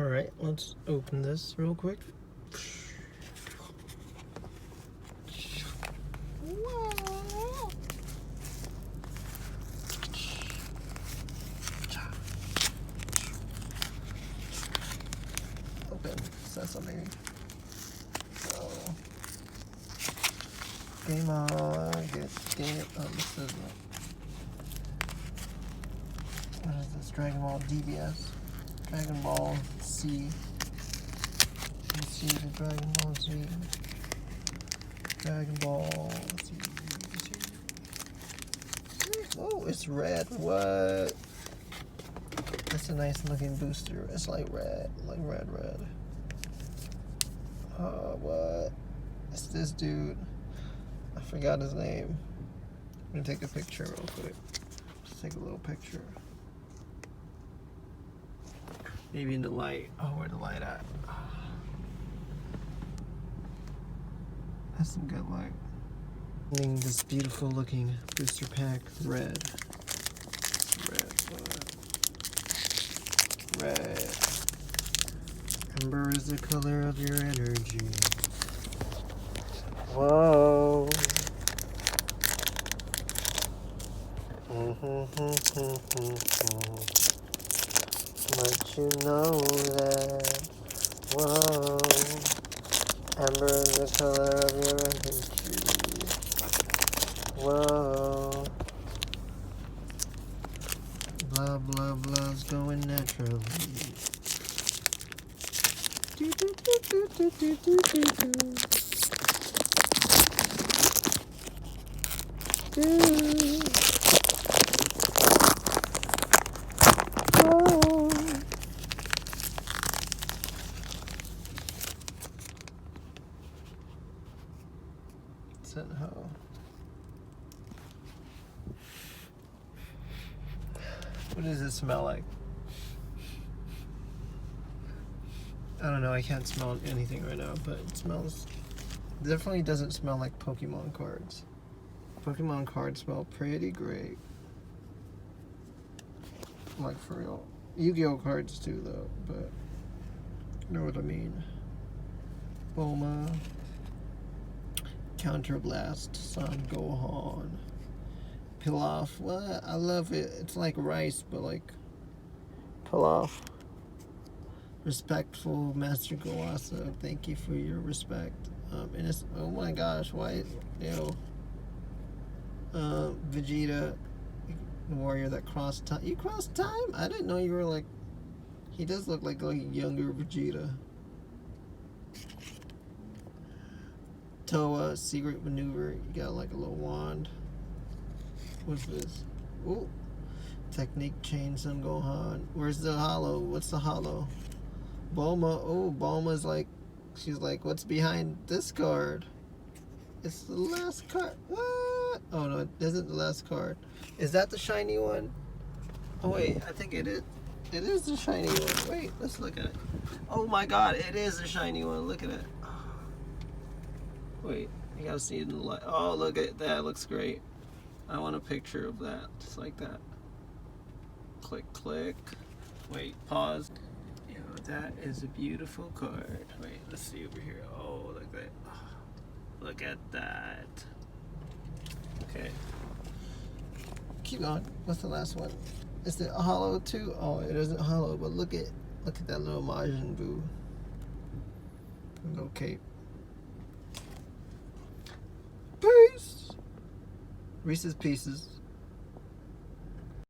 Alright, let's open this real quick. Open. Says something. So, game on. Get game. Oh, this is what is this? Dragonball DBS. Dragon Ball C. Let's see the Dragon Ball Z. Dragon Ball Z. Oh, it's red. What? That's a nice looking booster. It's like red. Like red. What? It's this dude. I forgot his name. I'm gonna take a picture real quick. Just take a little picture. Maybe in the light. Oh, where the light at? That's some good light. This beautiful looking booster pack, red. Red. Amber is the color of your energy. Whoa. But you know that, whoa, amber is the color of your energy, whoa, blah, blah, blah's going naturally. Do, do, do, do, do, do, do, do, do. How? What does it smell like? I don't know, I can't smell anything right now, but it smells, definitely doesn't smell like Pokemon cards. Pokemon cards smell pretty great. Like for real. Yu-Gi-Oh cards too though, but you know what I mean. Bulma. Counterblast, Son Gohan, Pilaf. What? I love it. It's like rice, but like Pilaf. Respectful Master Goasa. Thank you for your respect. And it's, oh my gosh, why? Vegeta, the warrior that crossed time. You crossed time? I didn't know you were like. He does look like a younger Vegeta. Toa, secret maneuver. You got like a little wand. What's this? Ooh. Technique change, Son Gohan. Where's the holo? What's the holo? Bulma. Oh, Bulma's like, she's like, what's behind this card? It's the last card. What? Oh no, it isn't the last card. Is that the shiny one? Oh wait, I think it is. It is the shiny one. Wait, let's look at it. Oh my god, it is the shiny one. Look at it. Wait, you gotta see it in the light. Oh, look at that. Looks great. I want a picture of that. Just like that. Click, click. Wait, pause. Yo, that is a beautiful card. Wait, let's see over here. Oh, look at that. Oh, look at that. Okay. Keep going. What's the last one? Is it a holo too? Oh, it isn't holo, but look at that little Majin Buu. Go cape. Peace. Reese's Pieces.